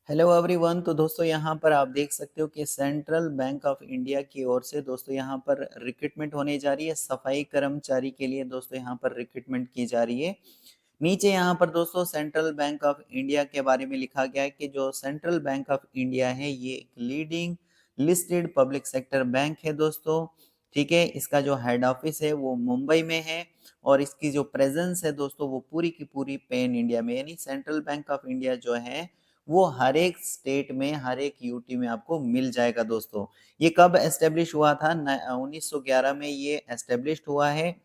Hello everyone. तो दोस्तों यहाँ पर आप देख सकते हो कि सेंट्रल बैंक ऑफ इंडिया की ओर से दोस्तों यहाँ पर रिक्रूटमेंट होने जा रही है सफाई कर्मचारी के लिए। दोस्तों यहाँ पर रिक्रूटमेंट की जा रही है। नीचे यहाँ पर दोस्तों सेंट्रल बैंक ऑफ इंडिया के बारे में लिखा गया है कि जो सेंट्रल बैंक ऑफ इंडिया है ये एक leading listed public sector bank है दोस्तों। ठीक है, इसका जो हेड ऑफिस है वो मुंबई में है और इसकी जो प्रेजेंस है दोस्तों वो पूरी की पूरी पैन इंडिया में, यानी सेंट्रल बैंक ऑफ इंडिया जो है वो हर एक स्टेट में, हर एक यूटी में आपको मिल जाएगा दोस्तों। ये कब एस्टेब्लिश हुआ था? 1911 में ये एस्टेब्लिश हुआ है।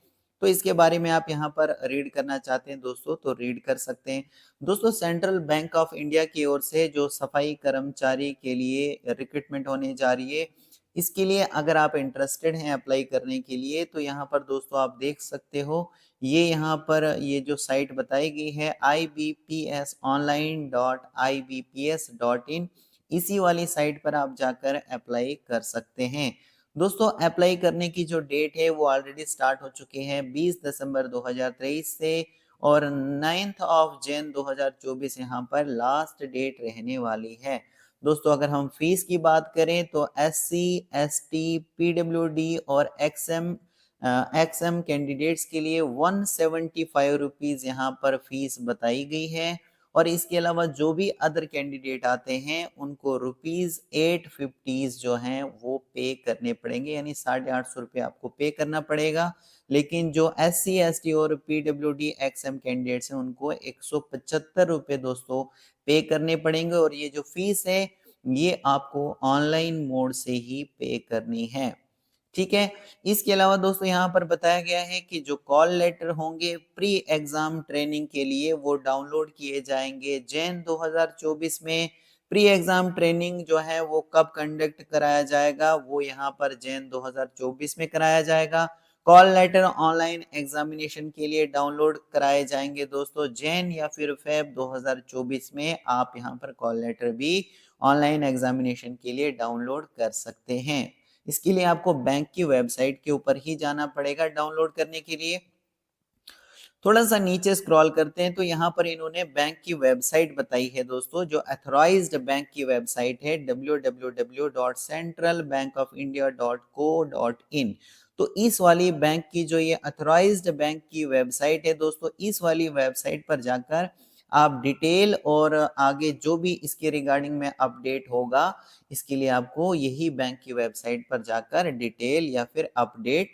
तो इसके बारे में आप यहाँ पर रीड करना चाहते हैं दोस्तों तो रीड कर सकते हैं। दोस्तों सेंट्रल बैंक ऑफ इंडिया की ओर से जो सफाई कर्मचारी के लिए रिक्रूटमेंट होने जा रही है, इसके लिए अगर आप इंटरेस्टेड हैं अप्लाई करने के लिए तो यहाँ पर दोस्तों आप देख सकते हो, ये यहाँ पर ये जो साइट बताई गई है ibpsonline.ibps.in, इसी वाली साइट पर आप जाकर अप्लाई कर सकते हैं। दोस्तों अप्लाई करने की जो डेट है वो ऑलरेडी स्टार्ट हो चुके हैं 20 दिसंबर 2023 से, और 9 ऑफ जैन 2024 यहाँ पर लास्ट डेट रहने वाली है। दोस्तों अगर हम फीस की बात करें तो SC ST PWD और XM कैंडिडेट्स के लिए 175 रुपीज यहाँ पर फीस बताई गई है। और इसके अलावा जो भी अदर कैंडिडेट आते हैं उनको ₹850 जो हैं वो पे करने पड़ेंगे, यानी 850 रुपये आपको पे करना पड़ेगा। लेकिन जो SC ST और PWD XM कैंडिडेट्स हैं उनको 175 रुपये दोस्तों पे करने पड़ेंगे, और ये जो फीस है ये आपको ऑनलाइन मोड से ही पे करनी है। ठीक है, इसके अलावा दोस्तों यहाँ पर बताया गया है कि जो कॉल लेटर होंगे प्री एग्जाम ट्रेनिंग के लिए वो डाउनलोड किए जाएंगे जैन 2024 में। प्री एग्जाम ट्रेनिंग जो है वो कब कंडक्ट कराया जाएगा? वो यहाँ पर जैन 2024 में कराया जाएगा। कॉल लेटर ऑनलाइन एग्जामिनेशन के लिए डाउनलोड कराए जाएंगे दोस्तों जैन या फिर फेब 2024 में। आप यहाँ पर कॉल लेटर भी ऑनलाइन एग्जामिनेशन के लिए डाउनलोड कर सकते हैं। इसके लिए आपको बैंक की वेबसाइट के ऊपर ही जाना पड़ेगा डाउनलोड करने के लिए। थोड़ा सा नीचे स्क्रॉल करते हैं तो यहाँ पर इन्होंने बैंक की वेबसाइट बताई है दोस्तों, जो अथॉराइज्ड बैंक की वेबसाइट है www.centralbankofindia.co.in। तो इस वाली बैंक की जो ये अथॉराइज्ड बैंक की वेबसाइट है दोस्तों, इस वाली वेबसाइट पर जाकर आप डिटेल और आगे जो भी इसके रिगार्डिंग में अपडेट होगा, इसके लिए आपको यही बैंक की वेबसाइट पर जाकर डिटेल या फिर अपडेट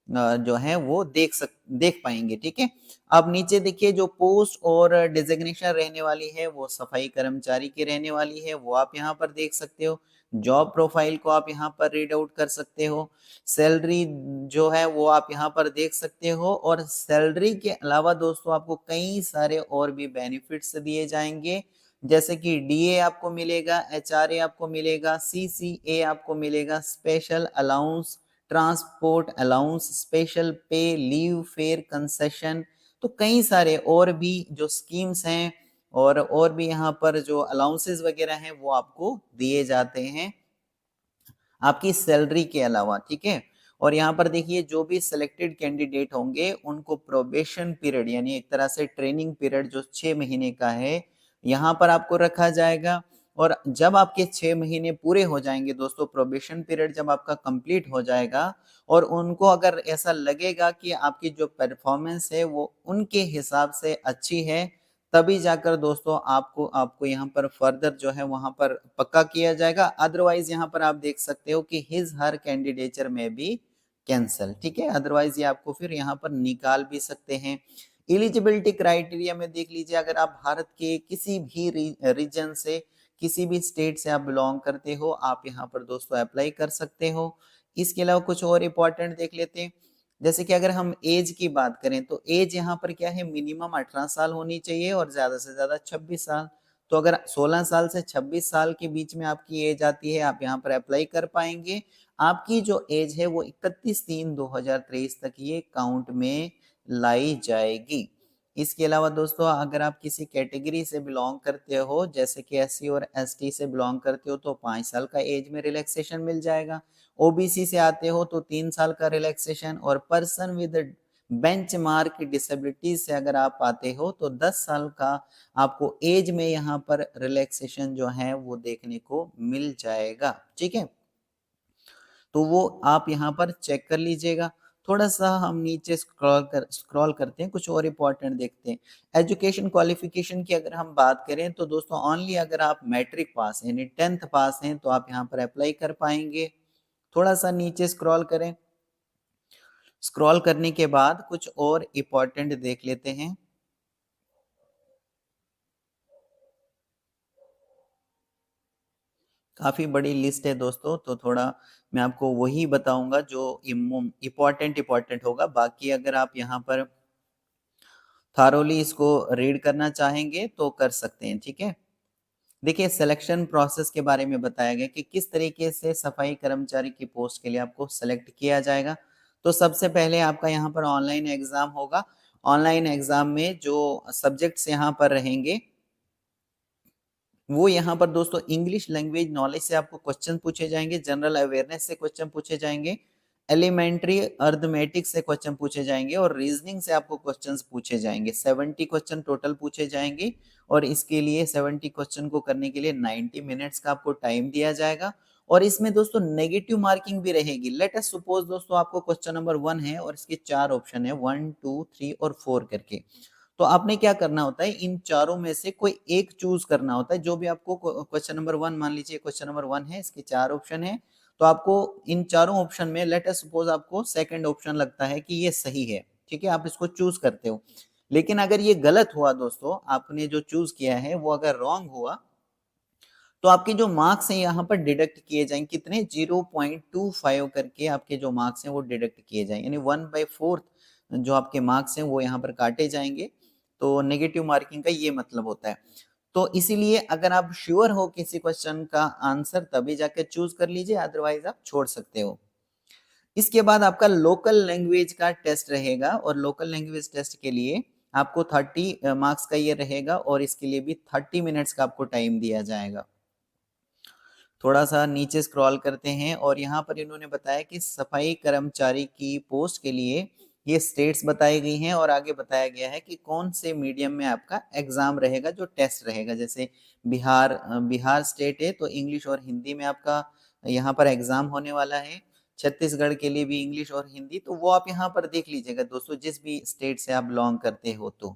जो है वो देख पाएंगे। ठीक है, अब नीचे देखिए जो पोस्ट और डिजिग्नेशन रहने वाली है वो सफाई कर्मचारी की रहने वाली है, वो आप यहाँ पर देख सकते हो। जॉब प्रोफाइल को आप यहाँ पर रीड आउट कर सकते हो। सैलरी जो है वो आप यहाँ पर देख सकते हो, और सैलरी के अलावा दोस्तों आपको कई सारे और भी बेनिफिट्स दिए जाएंगे, जैसे कि DA आपको मिलेगा, HRA आपको मिलेगा, CCA आपको मिलेगा, special allowance, transport allowance, special पे, लीव फेयर कंसेशन। तो कई सारे और भी जो स्कीम्स हैं और भी यहाँ पर जो अलाउंसेस वगैरह हैं वो आपको दिए जाते हैं आपकी सैलरी के अलावा। ठीक है, और यहाँ पर देखिए जो भी सिलेक्टेड कैंडिडेट होंगे उनको प्रोबेशन पीरियड, यानी एक तरह से ट्रेनिंग पीरियड जो 6 महीने का है यहाँ पर आपको रखा जाएगा। और जब आपके 6 महीने पूरे हो जाएंगे दोस्तों, प्रोबेशन पीरियड जब आपका कंप्लीट हो जाएगा और उनको अगर ऐसा लगेगा कि आपकी जो परफॉर्मेंस है वो उनके हिसाब से अच्छी है, तभी जाकर दोस्तों आपको आपको यहाँ पर फर्दर जो है वहां पर पक्का किया जाएगा। अदरवाइज यहाँ पर आप देख सकते हो कि हिज हर कैंडिडेचर में भी कैंसल। ठीक है, अदरवाइज ये आपको फिर यहाँ पर निकाल भी सकते हैं। एलिजिबिलिटी क्राइटेरिया में देख लीजिए, अगर आप भारत के किसी भी रीजन से, किसी भी स्टेट से आप बिलोंग करते हो, आप यहाँ पर दोस्तों अप्लाई कर सकते हो। इसके अलावा कुछ और इम्पोर्टेंट देख लेते हैं, जैसे कि अगर हम एज की बात करें तो एज यहाँ पर क्या है, मिनिमम 18 साल होनी चाहिए और ज्यादा से ज्यादा 26 साल। तो अगर 16 साल से 26 साल के बीच में आपकी एज आती है, आप यहाँ पर अप्लाई कर पाएंगे। आपकी जो एज है वो 31/3/2023 तक ये काउंट में लाई जाएगी। इसके अलावा दोस्तों अगर आप किसी कैटेगरी से बिलोंग करते हो, जैसे कि SC और ST से बिलोंग करते हो, तो 5 साल का एज में रिलैक्सेशन मिल जाएगा। OBC से आते हो तो 3 साल का रिलैक्सेशन, और पर्सन विद बेंचमार्क डिसेबिलिटी से अगर आप आते हो तो 10 साल का आपको एज में यहाँ पर रिलैक्सेशन जो है वो देखने को मिल जाएगा। ठीक है, तो वो आप यहाँ पर चेक कर लीजिएगा। थोड़ा सा हम नीचे स्क्रॉल करते हैं, कुछ और इम्पोर्टेंट देखते हैं। एजुकेशन क्वालिफिकेशन की अगर हम बात करें तो दोस्तों ओनली अगर आप मैट्रिक पास हैं यानी 10th पास हैं तो आप यहाँ पर अप्लाई कर पाएंगे। थोड़ा सा नीचे स्क्रॉल करें, स्क्रॉल करने के बाद कुछ और इम्पोर्टेंट देख लेते हैं। काफी बड़ी लिस्ट है दोस्तों, तो थोड़ा मैं आपको वही बताऊंगा जो इम्पोर्टेंट होगा। बाकी अगर आप यहाँ पर थारोली इसको रीड करना चाहेंगे तो कर सकते हैं। ठीक है, देखिए सिलेक्शन प्रोसेस के बारे में बताया गया कि किस तरीके से सफाई कर्मचारी की पोस्ट के लिए आपको सेलेक्ट किया जाएगा। तो सबसे पहले आपका यहाँ पर ऑनलाइन एग्जाम होगा। ऑनलाइन एग्जाम में जो सब्जेक्ट्स यहाँ पर रहेंगे वो यहाँ पर दोस्तों इंग्लिश लैंग्वेज नॉलेज से आपको क्वेश्चन पूछे जाएंगे, जनरल अवेयरनेस से क्वेश्चन पूछे जाएंगे, एलिमेंट्री अर्थमेटिक्स से क्वेश्चन पूछे जाएंगे और रीजनिंग से आपको क्वेश्चंस पूछे जाएंगे। 70 क्वेश्चन टोटल पूछे जाएंगे और इसके लिए 70 क्वेश्चन को करने के लिए 90 मिनट्स का आपको टाइम दिया जाएगा। और इसमें दोस्तों नेगेटिव मार्किंग भी रहेगी। लेट अस सपोज दोस्तों आपको क्वेश्चन नंबर 1 है और इसके 4 ऑप्शन है 1 2 3 और 4 करके। तो आपने क्या करना होता है, इन चारों में से कोई एक चूज करना होता है। जो भी आपको क्वेश्चन नंबर 1 मान लीजिए, क्वेश्चन नंबर 1 है, इसके 4 ऑप्शन है, तो आपको इन चारों ऑप्शन में लेट अस सपोज आपको सेकंड ऑप्शन लगता है कि ये सही है। ठीक है, आप इसको चूज करते हो। लेकिन अगर ये गलत हुआ दोस्तों, आपने जो चूज किया है वो अगर रॉन्ग हुआ तो आपके जो मार्क्स हैं यहाँ पर डिडक्ट किए जाएंगे। कितने? 0.25 करके आपके जो मार्क्स हैं वो डिडक्ट किए जाएंगे, यानी 1/4 जो आपके मार्क्स हैं वो यहाँ पर काटे जाएंगे। तो नेगेटिव मार्किंग का ये मतलब होता है। तो इसीलिए अगर आप श्योर हो किसी क्वेश्चन का आंसर तभी जाकर चूज कर लीजिए, अदरवाइज आप छोड़ सकते हो। इसके बाद आपका लोकल लैंग्वेज का टेस्ट रहेगा और लोकल लैंग्वेज टेस्ट के लिए आपको 30 मार्क्स का ये रहेगा और इसके लिए भी 30 मिनट्स का आपको टाइम दिया जाएगा। थोड़ा सा नीचे स्क्रॉल करते हैं और यहाँ पर इन्होंने बताया कि सफाई कर्मचारी की पोस्ट के लिए ये स्टेट्स बताई गई हैं और आगे बताया गया है कि कौन से मीडियम में आपका एग्जाम रहेगा, जो टेस्ट रहेगा। जैसे बिहार स्टेट है तो इंग्लिश और हिंदी में आपका यहाँ पर एग्जाम होने वाला है। छत्तीसगढ़ के लिए भी इंग्लिश और हिंदी, तो वो आप यहाँ पर देख लीजिएगा दोस्तों, जिस भी स्टेट से आप बिलोंग करते हो। तो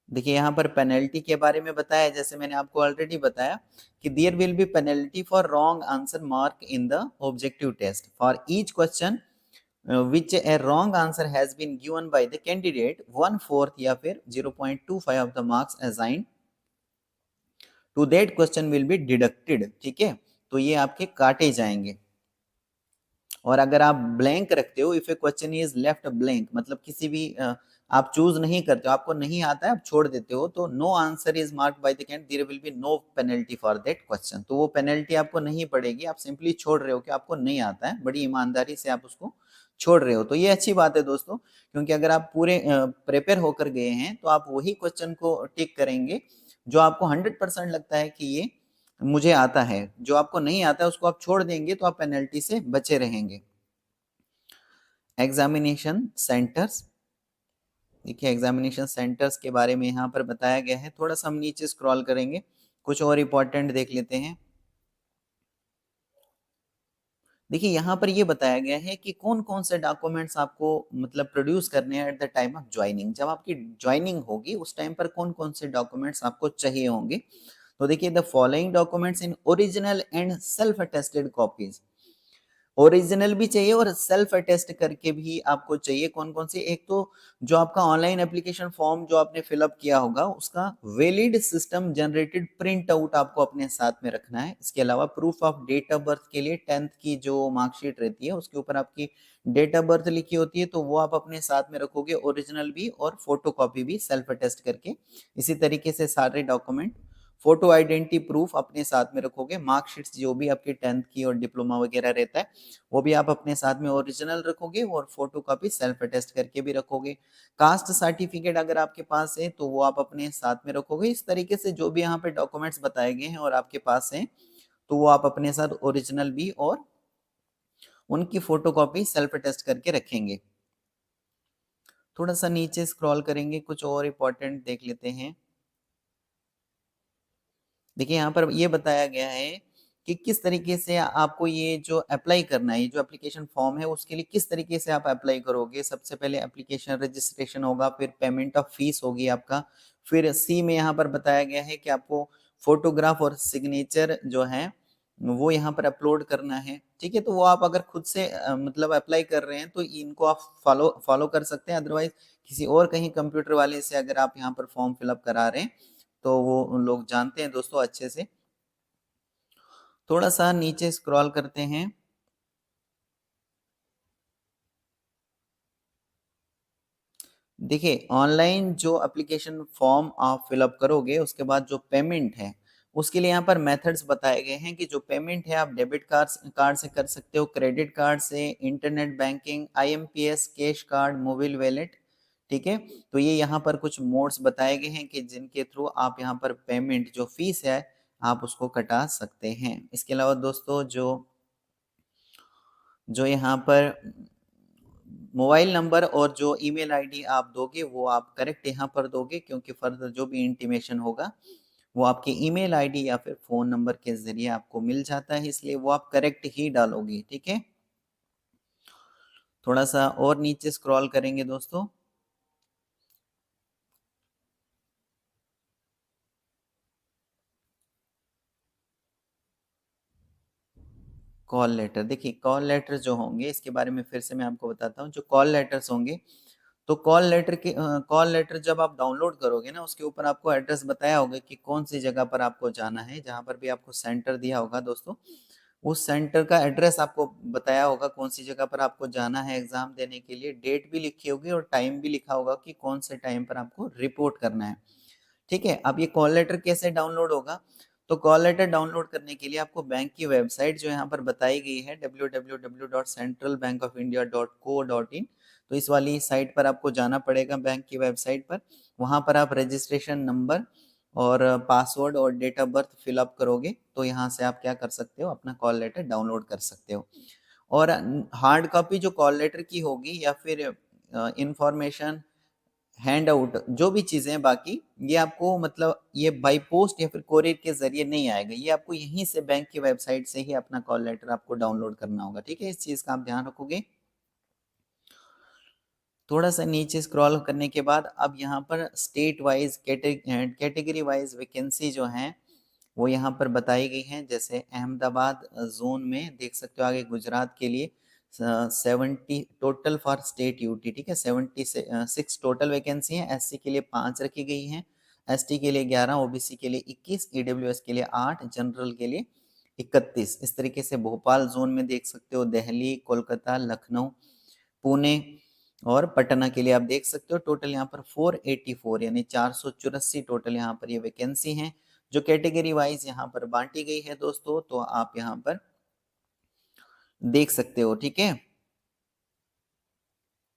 देखिए यहाँ पर पेनल्टी के बारे में बताया, जैसे मैंने आपको ऑलरेडी बताया कि there will be penalty for wrong answer mark in the objective test for each question which a wrong answer has been given by the candidate 1/4 या फिर 0.25 of the marks assigned to that question will be deducted. ठीक है, तो ये आपके काटे जाएंगे। और अगर आप ब्लैंक रखते हो, if A question is left blank, मतलब किसी भी आप चूज नहीं करते हो, आपको नहीं आता है, आप छोड़ देते हो, तो no answer is marked by the candidate, there will be no penalty for that question. तो वो पेनल्टी आपको नहीं पड़ेगी, आप सिंपली छोड़ रहे हो कि आपको नहीं आता है, बड़ी ईमानदारी से आप उसको छोड़ रहे हो। तो ये अच्छी बात है दोस्तों, क्योंकि अगर आप पूरे प्रिपेयर होकर गए हैं तो आप वही क्वेश्चन को टिक करेंगे जो आपको 100% लगता है कि ये मुझे आता है। जो आपको नहीं आता है उसको आप छोड़ देंगे तो आप पेनल्टी से बचे रहेंगे। एग्जामिनेशन सेंटर्स, देखिए एग्जामिनेशन सेंटर्स के बारे में यहाँ पर बताया गया है। थोड़ा सा हम नीचे स्क्रॉल करेंगे, कुछ और इम्पोर्टेंट देख लेते हैं। देखिए यहाँ पर ये बताया गया है कि कौन कौन से डॉक्यूमेंट्स आपको मतलब प्रोड्यूस करने हैं at the time of joining. जब आपकी ज्वाइनिंग होगी उस टाइम पर कौन कौन से डॉक्यूमेंट्स आपको चाहिए होंगे। तो देखिए, the following documents in original and self attested copies. Original भी चाहिए और सेल्फ अटेस्ट करके भी आपको चाहिए। कौन कौन से? एक तो जो आपका ऑनलाइन एप्लीकेशन फॉर्म जो आपने फिलअप किया होगा उसका valid system generated print out आपको अपने साथ में रखना है। इसके अलावा proof of date of birth के लिए 10th की जो मार्कशीट रहती है उसके ऊपर आपकी डेट ऑफ बर्थ लिखी होती है, तो वो आप अपने साथ में रखोगे, ओरिजिनल भी और फोटो कॉपी भी सेल्फ अटेस्ट करके। इसी तरीके से सारे डॉक्यूमेंट, फोटो आइडेंटिटी प्रूफ अपने साथ में रखोगे। मार्कशीट्स जो भी आपकी 10th की और डिप्लोमा वगैरह रहता है वो भी आप अपने साथ में ओरिजिनल रखोगे और फोटो कॉपी सेल्फ अटेस्ट करके भी रखोगे। कास्ट सर्टिफिकेट अगर आपके पास है तो वो आप अपने साथ में रखोगे। इस तरीके से जो भी यहाँ पे डॉक्यूमेंट्स बताए गए हैं और आपके पास हैं तो वो आप अपने साथ ओरिजिनल भी और उनकी फोटो कॉपी सेल्फ अटेस्ट करके रखेंगे। थोड़ा सा नीचे स्क्रॉल करेंगे, कुछ और इम्पोर्टेंट देख लेते हैं। देखिए यहाँ पर ये बताया गया है कि किस तरीके से आपको ये जो अप्लाई करना है, ये जो एप्लीकेशन फॉर्म है उसके लिए किस तरीके से आप अप्लाई करोगे। सबसे पहले एप्लीकेशन रजिस्ट्रेशन होगा, फिर पेमेंट ऑफ फीस होगी आपका, फिर सी में यहाँ पर बताया गया है कि आपको फोटोग्राफ और सिग्नेचर जो है वो यहाँ पर अपलोड करना है। ठीक है, तो वो आप अगर खुद से मतलब अप्लाई कर रहे हैं तो इनको आप फॉलो फॉलो कर सकते हैं। अदरवाइज किसी और कहीं कंप्यूटर वाले से अगर आप यहाँ पर फॉर्म फिलअप करा रहे हैं तो वो उन लोग जानते हैं दोस्तों अच्छे से। थोड़ा सा नीचे स्क्रॉल करते हैं। देखिए ऑनलाइन जो एप्लीकेशन फॉर्म आप फिलअप करोगे उसके बाद जो पेमेंट है उसके लिए यहाँ पर मेथड्स बताए गए हैं कि जो पेमेंट है आप डेबिट कार्ड से कर सकते हो, क्रेडिट कार्ड से, internet banking, IMPS, cash card, mobile wallet. ठीक है, तो ये यहाँ पर कुछ मोड्स बताए गए हैं कि जिनके थ्रू आप यहाँ पर पेमेंट जो फीस है आप उसको कटा सकते हैं। इसके अलावा दोस्तों जो जो यहाँ पर मोबाइल नंबर और जो ईमेल आईडी आप दोगे वो आप करेक्ट यहाँ पर दोगे, क्योंकि फर्दर जो भी इंटीमेशन होगा वो आपके ईमेल आईडी या फिर फोन नंबर के जरिए आपको मिल जाता है, इसलिए वो आप करेक्ट ही डालोगे। ठीक है, थोड़ा सा और नीचे स्क्रॉल करेंगे दोस्तों। कॉल लेटर, देखिए कॉल लेटर जो होंगे इसके बारे में फिर से मैं आपको बताता हूँ। जो कॉल लेटर्स होंगे तो कॉल लेटर जब आप डाउनलोड करोगे ना उसके ऊपर आपको एड्रेस बताया होगा कि कौन सी जगह पर आपको जाना है। जहाँ पर भी आपको सेंटर दिया होगा दोस्तों उस सेंटर का एड्रेस आपको बताया होगा कौन सी जगह पर आपको जाना है एग्जाम देने के लिए। डेट भी लिखी होगी और टाइम भी लिखा होगा कि कौन से टाइम पर आपको रिपोर्ट करना है। ठीक है, अब ये कॉल लेटर कैसे डाउनलोड होगा। तो कॉल लेटर डाउनलोड करने के लिए आपको बैंक की वेबसाइट जो यहाँ पर बताई गई है www.centralbankofIndia.co.in, तो इस वाली साइट पर आपको जाना पड़ेगा बैंक की वेबसाइट पर। वहाँ पर आप रजिस्ट्रेशन नंबर और पासवर्ड और डेट ऑफ बर्थ फिलअप करोगे तो यहाँ से आप क्या कर सकते हो, अपना कॉल लेटर डाउनलोड कर सकते हो। और हार्ड कॉपी जो कॉल लेटर की होगी या फिर इंफॉर्मेशन हैंड आउट जो भी चीजें हैं बाकी, ये आपको मतलब ये बाई पोस्ट या फिर कोरियर के जरिए नहीं आएगा, ये आपको यहीं से बैंक की वेबसाइट से ही अपना कॉल लेटर आपको डाउनलोड करना होगा। ठीक है, इस चीज का आप ध्यान रखोगे। थोड़ा सा नीचे स्क्रॉल करने के बाद अब यहाँ पर state wise category wise vacancy जो है वो यहाँ पर बताई गई हैं। जैसे अहमदाबाद जोन में देख सकते हो, आगे गुजरात के लिए 70 टोटल फॉर स्टेट यूटी। ठीक है, 76 टोटल वैकेंसी है। एससी के लिए 5 रखी गई हैं, एसटी के लिए 11, ओबीसी के लिए 21, ईडब्ल्यूएस के लिए 8, जनरल के लिए 31। इस तरीके से भोपाल जोन में देख सकते हो, दिल्ली, कोलकाता, लखनऊ, पुणे और पटना के लिए आप देख सकते हो टोटल यहाँ पर 484 यानी 484 टोटल यहाँ पर ये वैकेंसी हैं जो कैटेगरी वाइज यहाँ पर बांटी गई है दोस्तों। तो आप यहाँ पर देख सकते हो। ठीक है,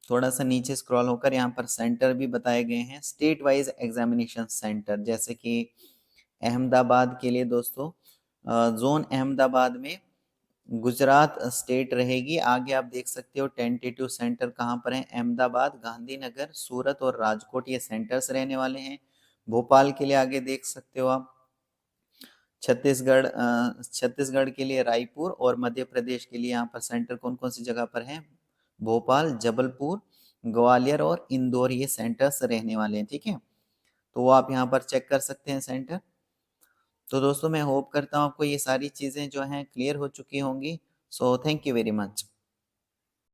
थोड़ा सा नीचे स्क्रॉल होकर यहाँ पर सेंटर भी बताए गए हैं, स्टेट वाइज एग्जामिनेशन सेंटर। जैसे कि अहमदाबाद के लिए दोस्तों जोन अहमदाबाद में गुजरात स्टेट रहेगी। आगे आप देख सकते हो टेंटेटिव सेंटर कहाँ पर है, अहमदाबाद, गांधीनगर, सूरत और राजकोट ये सेंटर्स रहने वाले हैं। भोपाल के लिए आगे देख सकते हो आप छत्तीसगढ़ के लिए रायपुर और मध्य प्रदेश के लिए यहाँ पर सेंटर कौन कौन सी जगह पर है, भोपाल, जबलपुर, ग्वालियर और इंदौर ये सेंटर्स रहने वाले हैं। ठीक है, तो वो आप यहाँ पर चेक कर सकते हैं सेंटर। तो दोस्तों मैं होप करता हूँ आपको ये सारी चीज़ें जो हैं क्लियर हो चुकी होंगी। So thank you very much.